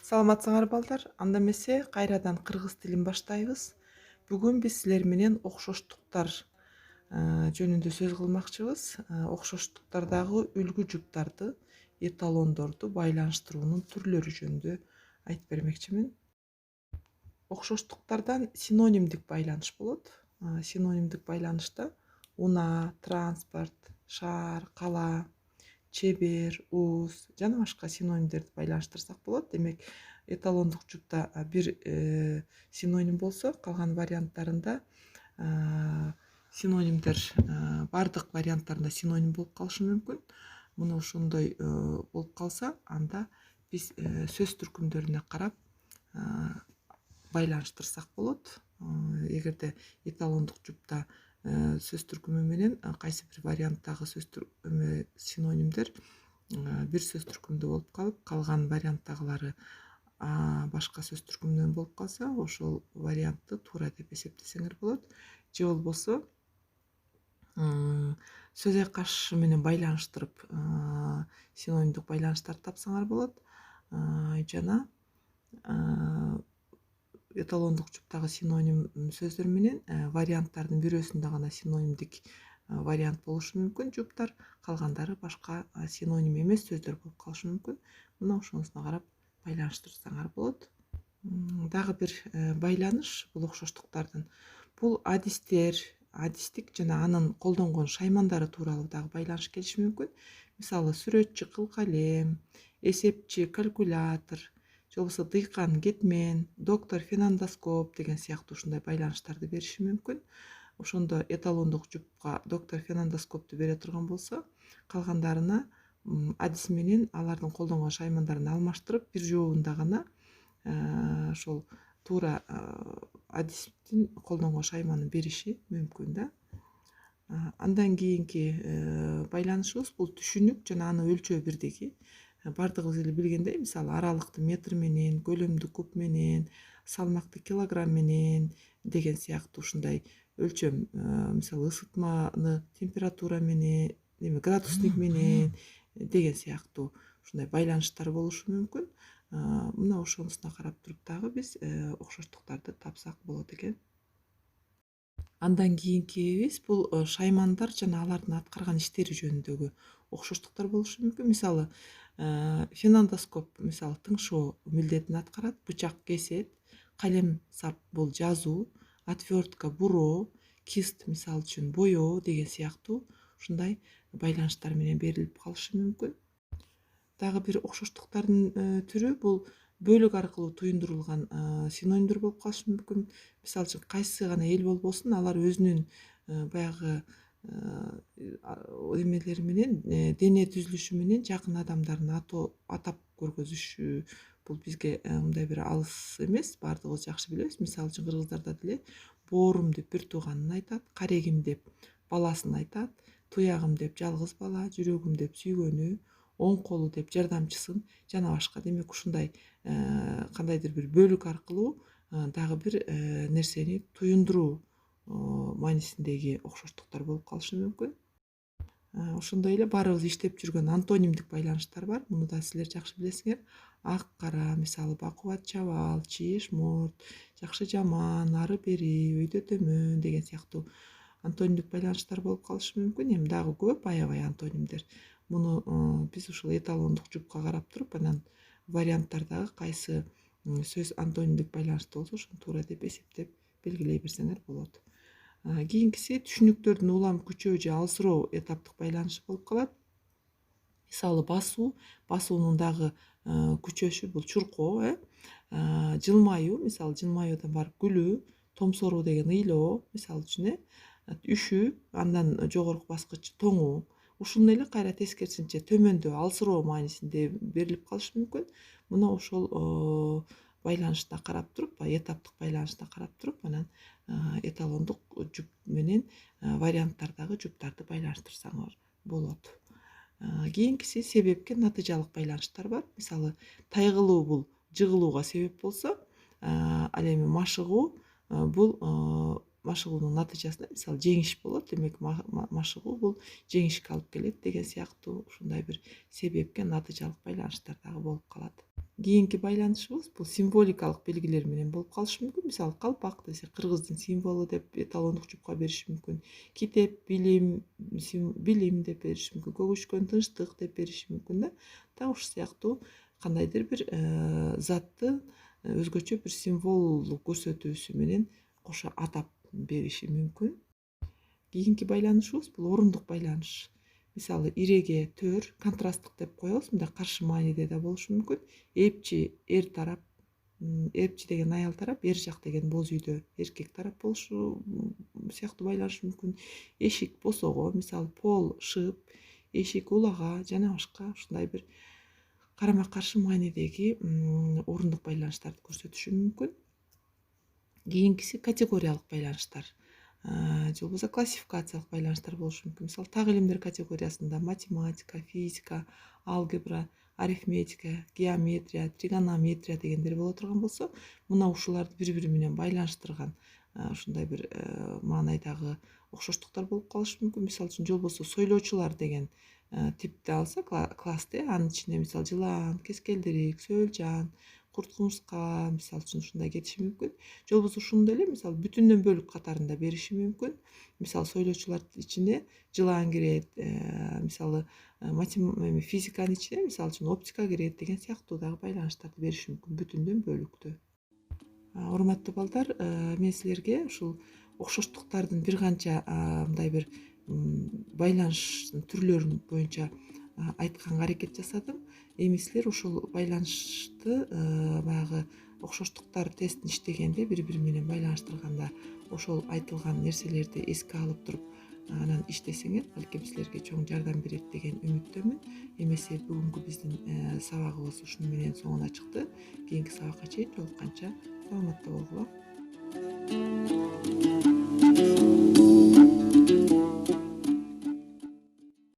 Саламатсыңар балдар. Анда эмесе кайрадан кыргыз тилин баштайбыз. Бүгүн биз силер менен окшоштуктар жөнүндө сөз кылмакчыбыз. Окшоштуктардагы үлгү жуптарды, эталондорду байланыштыруунун түрлөрү жөнүндө айтып бермекчимин. Окшоштуктардан синонимдик байланыш болот. Синонимдик байланышта унаа, транспорт, шаар, кала, чебер, уус жана башка синонимдерди байланыштырсак болот. Демек, эталондук жупта бир синоним болсо, калган варианттарында синонимдер бардык варианттарында синоним болуп калышы мүмкүн. Мына ошондой болуп калса, анда биз сөз түркүмдөрүнө карап байланыштырсак болот. Эгерде эталондук жупта сөз түркүмү менен кайсы бир варианттагы сөз синонимдер бир сөз түркүмдө болуп калып, калган варианттагылары башка сөз түркүмүнөн болуп калса, ошол вариантты туура деп эсептесеңер болот. Же болбосо сөз айкашы менен байланыштырып синонимдик байланыштарды тапсаңар болот. Жана эталондук жуптагы синоним сөздөр менен варианттардын бирөөсүндө гана синонимдик вариант болушу мүмкүн жуптар, калгандары башка синоним эмес сөздөр болуп калышы мүмкүн. Мына ошонусуна карап байланыштырсаңар болот. Дагы бир байланыш бул окшоштуктардын. Бул адистик жана анын колдонгон шаймандары тууралуу дагы байланыш келиши мүмкүн. Мисалы, сүрөтчү кылкалем, эсепчи калькулятор, же болбосо дыйкан кетмен, доктор фенандоскоп деген сыяктуу ушундай байланыштарды бериши мүмкүн. Ошондо эталондук жупка доктор фенандоскопту бере турган болсо, калгандарына адис менен алардын колдонгон шаймандарын алмаштырып, бир жообунда гана ошол туура адистин колдонгон шайманын бериши мүмкүн да. Андан кийинки байланышыбыз бул түшүнүк жана аны өлчөө бирдиги. Бардыгыбыз эле билгендей, мисалы, аралыкты метр менен, көлөмдү куб менен, салмакты килограмм менен деген сыяктуу ушундай өлчөм, мисалы, ысытманы температура менен, градусник менен деген сыяктуу ушундай байланыштар болушу мүмкүн. Мына ошонусуна карап туруп дагы биз окшоштуктарды тапсак болот экен. Андан кийинкибиз бул шаймандар жана алардын аткарган иштери жөнүндөгү окшоштуктар болушу мүмкүн. Мисалы, фенандоскоп мисалы тыңшоо милдетин аткарат, бычак кесет, калем сап бул жазуу, отвертка буроо, кист мисалы үчүн боёо деген сыяктуу ушундай байланыштар менен берилип калышы мүмкүн. Дагы бир окшоштуктардын түрү бул бөлүк аркылуу туюндурулган синонимдер болуп калышы мүмкүн. Мисалы үчүн, кайсы гана эл болбосун, алар өзүнүн баягы эмелери менен, дене түзүлүшү менен жакын адамдарын атап көргөзүшү бул бизге мындай бир алыс эмес, баардыгыбыз жакшы билебиз. Мисалы үчүн, кыргыздарда деле боорум деп бир тууганын айтат, карегим деп баласын айтат, туягым деп жалгыз бала, жүрөгүм деп сүйгөнү, оң колу деп жардамчысын жана башка. Демек, ушундай кандайдыр бир бөлүк аркылуу дагы бир нерсени туюндуруу маанисиндеги окшоштуктар болуп калышы мүмкүн. Ошондой эле баарыбыз иштеп жүргөн антонимдик байланыштар бар. Муну да силер жакшы билесиңер. Ак кара, мисалы, бакубат чабал, чийиш мурт, жакшы жаман, ары бери, өйдө төмөн деген сыяктуу антонимдик байланыштар болуп калышы мүмкүн. Эми дагы көп аябай антонимдер. Муну биз ушул эталондук жупка карап туруп, анан варианттардагы кайсы сөз антонимдик байланышта болсо, ошону туура деп эсептеп белгилей берсеңер болот. Кийинкиси түшүнүктөрдүн улам күчөө же алсыроо этаптык байланышы болуп калат. Мисалы, басуунун дагы күчөшү бул чуркоо, жылмаюу, мисалы, жылмаюудан барып күлүү, томсоруу деген ыйлоо, мисалы үчүн, үшүү, андан жогорку баскыч тоңуу. Ушуну эле кайра тескерисинче төмөндө алсыроо маанисинде берилип калышы мүмкүн. Мына ошол байланышына карап туруп, этаптык байланышына карап туруп, анан эталондук жуп менен варианттардагы жуптарды байланыштырсаңар болот. Кийинкиси себепке натыйжалык байланыштар бар. Мисалы, тайгылуу бул жыгылууга себеп болсо, ал эми машыгуу бул машыгуунун натыйжасында мисалы жеңиш болот, демек машыгуу бул жеңишке алып келет деген сыяктуу ушундай бир себепке натыйжалык байланыштар дагы болуп калат. Кийинки байланышыбыз бул символикалык белгилер менен болуп калышы мүмкүн. Мисалы калпак десе кыргыздын символу деп эталондук жупка бериши мүмкүн. Китеп, билим деп бериши мүмкүн. Көгүшкөн тынчтык деп бериши мүмкүн да. Так ушул сыяктуу кандайдыр бир затты өзгөчө бир символдук көрсөтүүсү менен кошо атап бериши мүмкүн. Кийинки байланышыбыз бул орундук байланыш. Мисалы иреге төр, контрасттык деп коебуз, мындай каршы мааниде да болушу мүмкүн. Эпчи эр тарап, эпчи деген аял тарап, эр жак деген боз үйдө эркек тарап болушу сыяктуу байланышы мүмкүн. Эшик босого, мисалы пол шып, эшик улага жана башка ушундай бир карама каршы маанидеги орундук байланыштарды көрсөтүшү мүмкүн. Кийинкиси категориялык байланыштар же болбосо классификациялык байланыштар болушу мүмкүн. Мисалы так илимдер категориясында математика, физика, алгебра, арифметика, геометрия, тригонометрия дегендер боло турган болсо, мына ушуларды бири-бири менен байланыштырган ушундай бир маанайдагы окшоштуктар болуп калышы мүмкүн. Мисалы үчүн же болбосо сойлоочулар деген типти алсак, классты, анын ичинде мисалы жылан, кескелдирик, сөөлжан, курт кумурска мисалы үчүн ушундай кетиши мүмкүн. Же болбосо ушуну эле мисалы бүтүндөн бөлүк катарында бериши мүмкүн. Мисалы сойлоочулардын ичине жылан кирет, мисалы физиканын ичине мисалы үчүн оптика кирет деген сыяктуу дагы байланыштарды бериши мүмкүн бүтүндөн бөлүктүү. Урматтуу балдар, мен силерге ушул окшоштуктардын бир канча мындай бир байланыш түрлөрүн боюнча айтканга аракет жасадым. Эми силер ушул байланышты баягы окшоштуктар тестин иштегенде бири-бири менен байланыштырганда ошол айтылган нерселерди эске алып туруп анан иштесеңер, балким силерге чоң жардам берет деген үмүттөмүн. Эмесе бүгүнкү биздин сабагыбыз ушуну менен соңуна чыкты. Кийинки сабакка чейин жолукканча саламатта болгула.